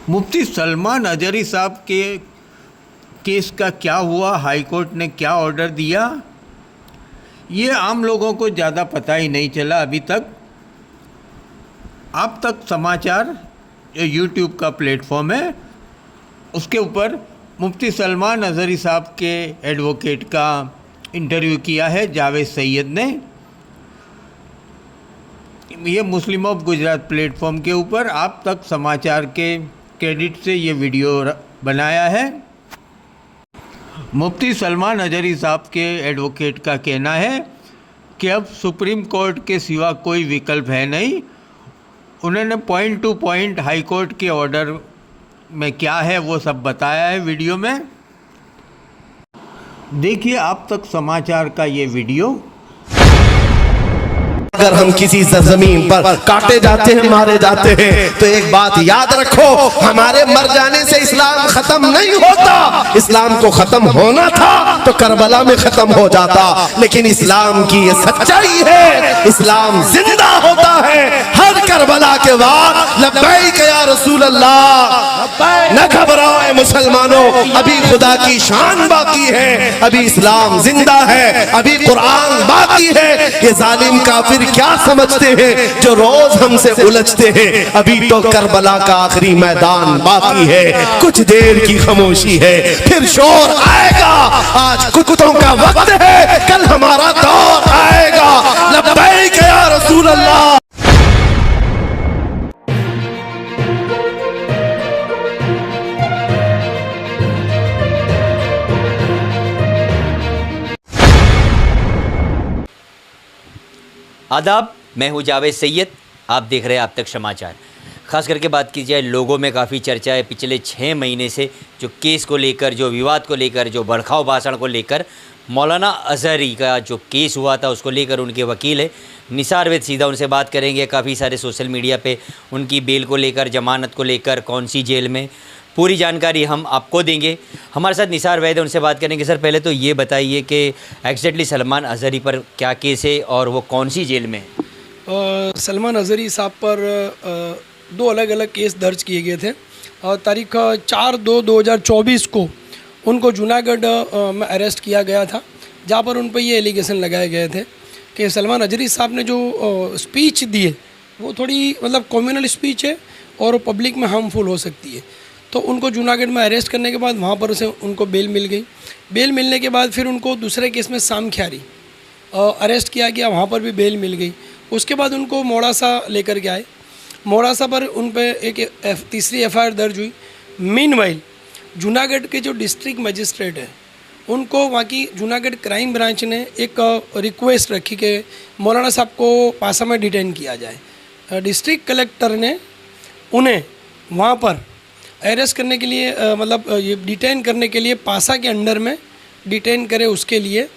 मुफ्ती सलमान अजहरी साहब के केस का क्या हुआ, हाई कोर्ट ने क्या ऑर्डर दिया, ये आम लोगों को ज़्यादा पता ही नहीं चला अभी तक। अब तक समाचार यूट्यूब का प्लेटफॉर्म है, उसके ऊपर मुफ्ती सलमान अजहरी साहब के एडवोकेट का इंटरव्यू किया है जावेद सैयद ने। ये मुस्लिम ऑफ गुजरात प्लेटफॉर्म के ऊपर आप तक समाचार के क्रेडिट से ये वीडियो बनाया है। मुफ्ती सलमान अजहरी साहब के एडवोकेट का कहना है कि अब सुप्रीम कोर्ट के सिवा कोई विकल्प है नहीं। उन्होंने point two point high court के ऑर्डर में क्या है वो सब बताया है वीडियो में। देखिए आप तक समाचार का ये वीडियो। अगर हम किसी ज़मीन पर काटे जाते हैं, मारे जाते हैं, तो एक बात याद रखो, हमारे मर जाने से इस्लाम खत्म नहीं होता। इस्लाम को खत्म होना था तो करबला में खत्म हो जाता, लेकिन इस्लाम की ये सच्चाई है, इस्लाम जिंदा होता है हर करबला के बाद। लब्बैक या रसूल अल्लाह। न घबराओ मुसलमानों, अभी खुदा की शान बाकी है, अभी इस्लाम जिंदा है, अभी कुरान बाकी है। ये जालिम काफिर क्या समझते हैं जो रोज हमसे उलझते हैं? अभी तो करबला का आखिरी मैदान बाकी है, कुछ देर की खामोशी है, फिर शोर आएगा। आज कुत्तों का वक्त है, कल हमारा दौर आएगा। लब्बैक या रसूल अल्लाह। आदाब, मैं हूं जावेद सैयद, आप देख रहे हैं आप तक समाचार। ख़ास करके बात की जाए, लोगों में काफ़ी चर्चा है पिछले 6 महीने से, जो केस को लेकर, जो विवाद को लेकर, जो भड़काऊ भाषण को लेकर, मौलाना अजहरी का जो केस हुआ था उसको लेकर उनके वकील है निसार वैद, सीधा उनसे बात करेंगे। काफ़ी सारे सोशल मीडिया पे उनकी बेल को लेकर, जमानत को लेकर, कौन सी जेल में, पूरी जानकारी हम आपको देंगे। हमारे साथ निसार वैद है, उनसे बात करेंगे। सर, पहले तो ये बताइए कि एग्जैक्टली सलमान अजहरी पर क्या केस है और वो कौन सी जेल में है? सलमान अजहरी साहब पर 2 अलग अलग केस दर्ज किए गए थे। तारीख 4/2/2024 को उनको जूनागढ़ में अरेस्ट किया गया था, जहाँ पर उन पर ये एलिगेशन लगाए गए थे कि सलमान अजहरी साहब ने जो स्पीच दी है वो थोड़ी कम्युनल स्पीच है और पब्लिक में हार्मफुल हो सकती है। तो उनको जूनागढ़ में अरेस्ट करने के बाद वहाँ पर उसे उनको बेल मिल गई। बेल मिलने के बाद फिर उनको दूसरे केस में सामख्यारी अरेस्ट किया गया, वहाँ पर भी बेल मिल गई। उसके बाद उनको मोड़ासा लेकर के आए। मोड़ासा पर उन पर एक तीसरी एफआईआर दर्ज हुई। मीनवाइल जूनागढ़ के जो डिस्ट्रिक्ट मजिस्ट्रेट है उनको वहाँ की जूनागढ़ क्राइम ब्रांच ने एक रिक्वेस्ट रखी कि मौलाना साहब को पासा में डिटेन किया जाए। डिस्ट्रिक्ट कलेक्टर ने उन्हें वहाँ पर अरेस्ट करने के लिए ये डिटेन करने के लिए पासा के अंडर में डिटेन करे, उसके लिए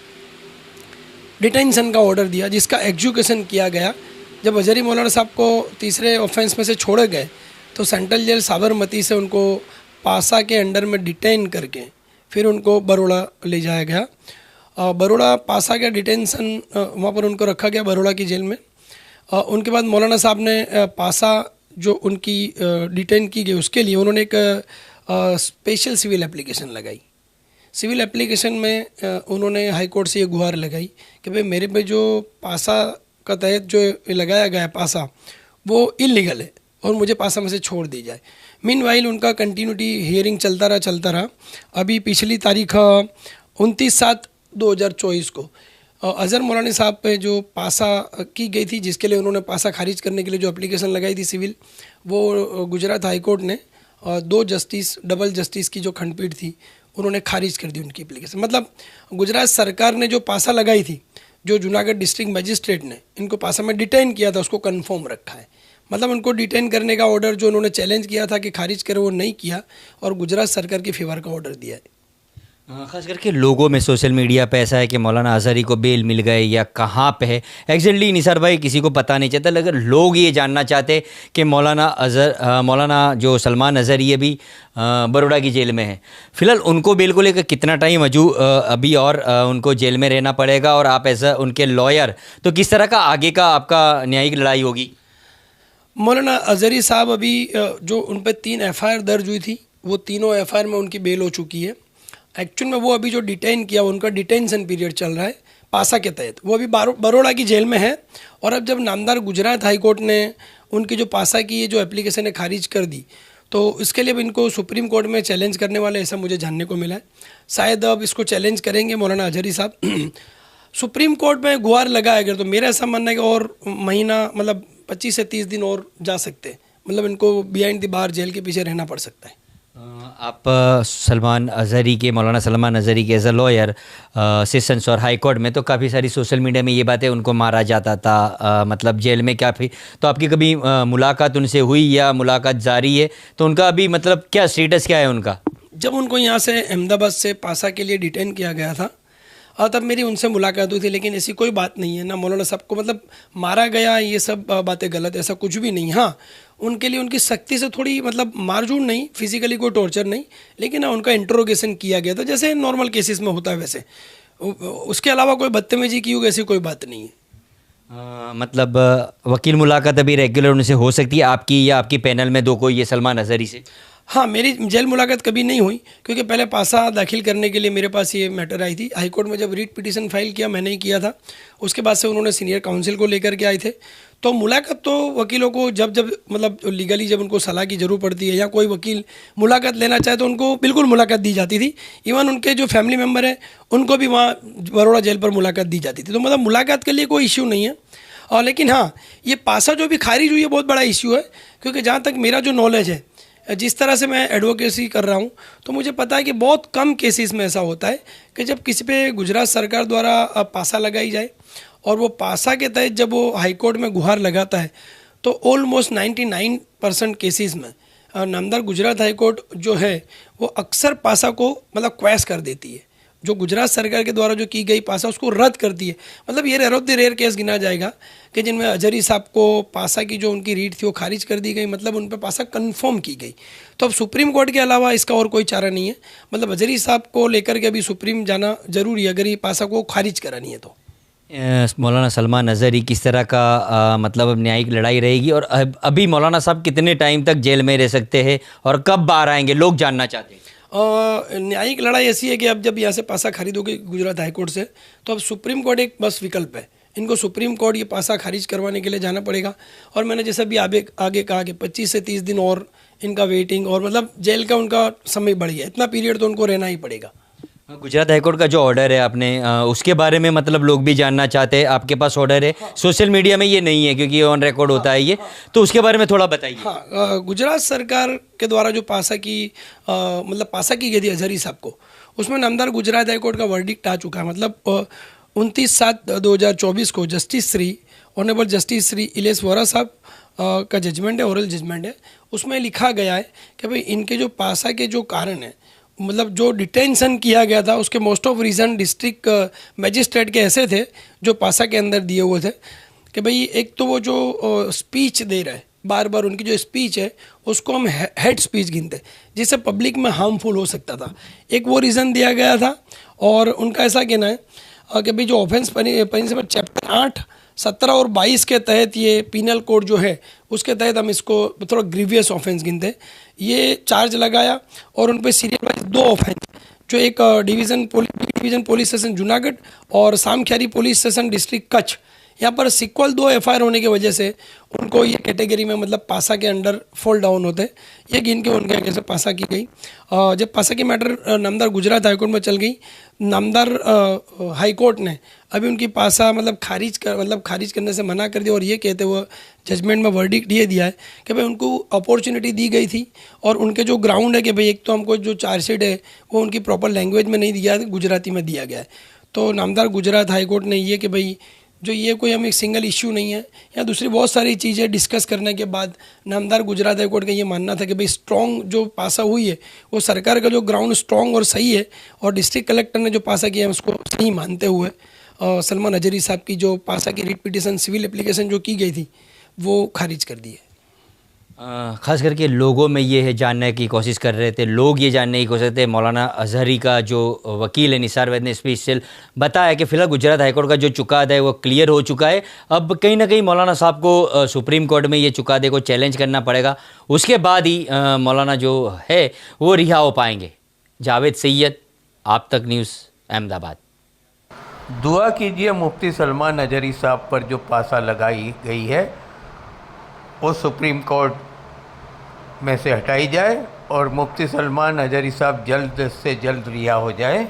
डिटेंशन का ऑर्डर दिया, जिसका एग्जीक्यूशन किया गया। जब अजहरी मौलाना साहब को तीसरे ऑफेंस में से छोड़े गए तो सेंट्रल जेल साबरमती से उनको पासा के अंडर में डिटेन करके फिर उनको बरोड़ा ले जाया गया। बरोड़ा पासा का डिटेंशन वहाँ पर उनको रखा गया बरोड़ा की जेल में। उनके बाद मौलाना साहब ने पासा जो उनकी डिटेन की गई उसके लिए उन्होंने एक स्पेशल सिविल एप्लीकेशन लगाई। सिविल एप्लीकेशन में उन्होंने हाई कोर्ट से ये गुहार लगाई कि भाई मेरे पे जो पासा का तहत जो लगाया गया है पासा वो इलीगल है और मुझे पासा में से छोड़ दी जाए। मीनवाइल उनका कंटिन्यूटी हियरिंग चलता रहा। अभी पिछली तारीख 29/7/2024 को अजहर मौलाना साहब पे जो पासा की गई थी, जिसके लिए उन्होंने पासा खारिज करने के लिए जो एप्लीकेशन लगाई थी सिविल, वो गुजरात हाई कोर्ट ने 2 जस्टिस डबल जस्टिस की जो खंडपीठ थी उन्होंने खारिज कर दी उनकी एप्लीकेशन। गुजरात सरकार ने जो पासा लगाई थी, जो जूनागढ़ डिस्ट्रिक्ट मजिस्ट्रेट ने इनको पासा में डिटेन किया था, उसको कन्फर्म रखा है। उनको डिटेन करने का ऑर्डर जो उन्होंने चैलेंज किया था कि खारिज करे, वो नहीं किया और गुजरात सरकार के फेवर का ऑर्डर दिया है। खास करके लोगों में सोशल मीडिया पे ऐसा है कि मौलाना अजहरी को बेल मिल गए या कहाँ पे है एग्जैक्टली निसार भाई, किसी को पता नहीं चलता। लेकिन लोग ये जानना चाहते कि मौलाना जो सलमान अजहरी अभी बड़ौदा की जेल में है, फिलहाल उनको बेल को लेकर कितना टाइम अभी और उनको जेल में रहना पड़ेगा, और आप एज उनके लॉयर तो किस तरह का आगे का आपका न्यायिक लड़ाई होगी? मौलाना अजहरी साहब अभी जो उन पर 3 एफआईआर दर्ज हुई थी, वो तीनों एफआईआर में उनकी बेल हो चुकी है। एक्चुअल में वो अभी जो डिटेन किया, उनका डिटेंशन पीरियड चल रहा है पासा के तहत। वो अभी बरोड़ा की जेल में है। और अब जब नामदार गुजरात हाई कोर्ट ने उनकी जो पासा की जो एप्लीकेशन है खारिज कर दी, तो इसके लिए अब इनको सुप्रीम कोर्ट में चैलेंज करने वाले, ऐसा मुझे जानने को मिला है। शायद अब इसको चैलेंज करेंगे मौलाना अजहरी साहब। सुप्रीम कोर्ट में गुहार लगाया गया तो मेरा ऐसा मानना है कि और महीना, मतलब 25 से 30 दिन और जा सकते हैं। मतलब इनको बिहाइंड द बार जेल के पीछे रहना पड़ सकता है। आप सलमान अजहरी के, मौलाना सलमान अजहरी के एज अ लॉयर सेशंस और हाई कोर्ट में, तो काफ़ी सारी सोशल मीडिया में ये बातें, उनको मारा जाता था, मतलब जेल में क्या फिर, तो आपकी कभी मुलाकात उनसे हुई या मुलाकात जारी है? तो उनका अभी मतलब क्या स्टेटस क्या है उनका? जब उनको यहाँ से अहमदाबाद से पासा के लिए डिटेन किया गया था और तब मेरी उनसे मुलाकात हुई थी, लेकिन ऐसी कोई बात नहीं है ना मौलाना साहब को मतलब मारा गया, ये सब बातें गलत, ऐसा कुछ भी नहीं। हाँ, उनके लिए उनकी सख्ती से थोड़ी मतलब मारजून नहीं, फिजिकली कोई टॉर्चर नहीं, लेकिन हाँ उनका इंट्रोगेशन किया गया था जैसे नॉर्मल केसेस में होता है वैसे। उसके अलावा कोई बदतमीजी की होगी ऐसी कोई बात नहीं है। मतलब वकील मुलाकात अभी रेगुलर उनसे हो सकती है आपकी या आपकी पैनल में दो कोई, ये सलमान अजहरी से? हाँ, मेरी जेल मुलाकात कभी नहीं हुई, क्योंकि पहले पासा दाखिल करने के लिए मेरे पास ये मैटर आई थी। हाई कोर्ट में जब रीट पिटीशन फाइल किया, मैंने ही किया था। उसके बाद से उन्होंने सीनियर काउंसिल को लेकर के आए थे। तो मुलाकात तो वकीलों को जब जब मतलब लीगली जब उनको सलाह की ज़रूरत पड़ती है या कोई वकील मुलाकात लेना चाहे तो उनको बिल्कुल मुलाकात दी जाती थी। इवन उनके जो फैमिली मेम्बर हैं उनको भी वहाँ बरोड़ा जेल पर मुलाकात दी जाती थी। तो मतलब मुलाकात के लिए कोई इश्यू नहीं है। और लेकिन हाँ, ये पासा जो भी खारिज हुई है बहुत बड़ा इश्यू है, क्योंकि जहाँ तक मेरा जो नॉलेज है, जिस तरह से मैं एडवोकेसी कर रहा हूँ, तो मुझे पता है कि बहुत कम केसेस में ऐसा होता है कि जब किसी पे गुजरात सरकार द्वारा पासा लगाई जाए और वो पासा के तहत जब वो हाई कोर्ट में गुहार लगाता है, तो ऑलमोस्ट 99% केसेस में नामदार गुजरात हाई कोर्ट जो है वो अक्सर पासा को मतलब क्वैश कर देती है। जो गुजरात सरकार के द्वारा जो की गई पासा उसको रद्द करती है। मतलब ये rare of the rare case गिना जाएगा कि जिनमें अजहरी साहब को पासा की जो उनकी रीट थी वो खारिज कर दी गई, मतलब उन पर पासा कंफर्म की गई। तो अब सुप्रीम कोर्ट के अलावा इसका और कोई चारा नहीं है। मतलब अजहरी साहब को लेकर के अभी सुप्रीम जाना जरूरी है अगर ये पासा को खारिज करानी है तो। मौलाना सलमान अजहरी किस तरह का मतलब न्यायिक लड़ाई रहेगी, और अभी मौलाना साहब कितने टाइम तक जेल में रह सकते हैं और कब बाहर आएंगे, लोग जानना चाहते हैं। न्यायिक लड़ाई ऐसी है कि अब जब यहाँ से पासा खरीद होगी गुजरात हाई कोर्ट से, तो अब सुप्रीम कोर्ट एक बस विकल्प है। इनको सुप्रीम कोर्ट ये पासा खारिज करवाने के लिए जाना पड़ेगा। और मैंने जैसा भी आगे कहा कि 25 से 30 दिन और इनका वेटिंग, और मतलब जेल का उनका समय बढ़ गया, इतना पीरियड तो उनको रहना ही पड़ेगा। गुजरात हाईकोर्ट का जो ऑर्डर है आपने उसके बारे में मतलब लोग भी जानना चाहते हैं। आपके पास ऑर्डर है, सोशल मीडिया में ये नहीं है क्योंकि ऑन रिकॉर्ड होता है ये, तो उसके बारे में थोड़ा बताइए। हाँ, गुजरात सरकार के द्वारा जो पासा की मतलब पासा की गई थी अजहरी साहब को, उसमें नामदार गुजरात हाईकोर्ट का वर्डिक्ट आ चुका है। मतलब 29/7/2024 को justice Shri honourable justice Shri Ilesh Vora साहब का जजमेंट है, ओरल जजमेंट है। उसमें लिखा गया है कि भाई इनके जो पासा के जो कारण है, मतलब जो डिटेंशन किया गया था उसके most of reason district magistrate के ऐसे थे जो पासा के अंदर दिए हुए थे कि भाई एक तो वो जो स्पीच दे रहा है बार बार, उनकी जो स्पीच है उसको हम हेड स्पीच गिनते हैं जिससे पब्लिक में हार्मफुल हो सकता था। एक वो रीज़न दिया गया था। और उनका ऐसा कहना है कि भाई जो ऑफेंस पनिशमेंट चैप्टर 8, 17 और 22 के तहत ये पीनल कोड जो है उसके तहत हम इसको थोड़ा ग्रीवियस ऑफेंस गिनते हैं। ये चार्ज लगाया और उन पर सीरियल वाइज 2 ऑफेंस, जो एक डिवीज़न पुलिस स्टेशन जूनागढ़ और सामख्यारी पुलिस स्टेशन डिस्ट्रिक्ट कच्छ, यहाँ पर सिक्वल 2 एफआईआर होने की वजह से उनको ये कैटेगरी में मतलब पासा के अंडर फॉल डाउन होते हैं। ये गिन के उनके आगे से पासा की गई। जब पासा की मैटर नामदार गुजरात हाईकोर्ट में चल गई, नामदार हाईकोर्ट ने अभी उनकी पासा मतलब खारिज करने से मना कर दिया और ये कहते हुए जजमेंट में वर्डिक्ट ये दिया है कि भाई उनको अपॉर्चुनिटी दी गई थी और उनके जो ग्राउंड है कि भाई एक तो हमको जो चार्जशीट है वो उनकी प्रॉपर लैंग्वेज में नहीं दिया, गुजराती में दिया गया है। तो नामदार गुजरात हाईकोर्ट ने ये कि भाई जो ये कोई हम एक सिंगल इश्यू नहीं है, या दूसरी बहुत सारी चीज़ें डिस्कस करने के बाद नामदार गुजरात हाईकोर्ट का ये मानना था कि भाई स्ट्रॉन्ग जो पासा हुई है वो सरकार का जो ग्राउंड स्ट्रॉन्ग और सही है, और डिस्ट्रिक्ट कलेक्टर ने जो पासा किया है उसको सही मानते हुए सलमान अजहरी साहब की जो पासा की रिट पिटीशन सिविल एप्लीकेशन जो की गई थी वो खारिज कर दी है। ख़ास करके लोगों में ये है जानने की कोशिश कर रहे थे, लोग ये जानने की कोशिश करते मौलाना अजहरी का जो वकील है निसार वैद ने स्पेशल बताया कि फ़िलहाल गुजरात हाईकोर्ट का जो चुकादा है वो क्लियर हो चुका है। अब कहीं ना कहीं मौलाना साहब को सुप्रीम कोर्ट में ये चुकादे को चैलेंज करना पड़ेगा, उसके बाद ही मौलाना जो है वो रिहा हो पाएंगे। जावेद सैयद, आप तक न्यूज़, अहमदाबाद। दुआ कीजिए मुफ्ती सलमान अजहरी साहब पर जो पासा लगाई गई है वो सुप्रीम कोर्ट में से हटाई जाए और मुफ्ती सलमान अजहरी साहब जल्द से जल्द रिहा हो जाए।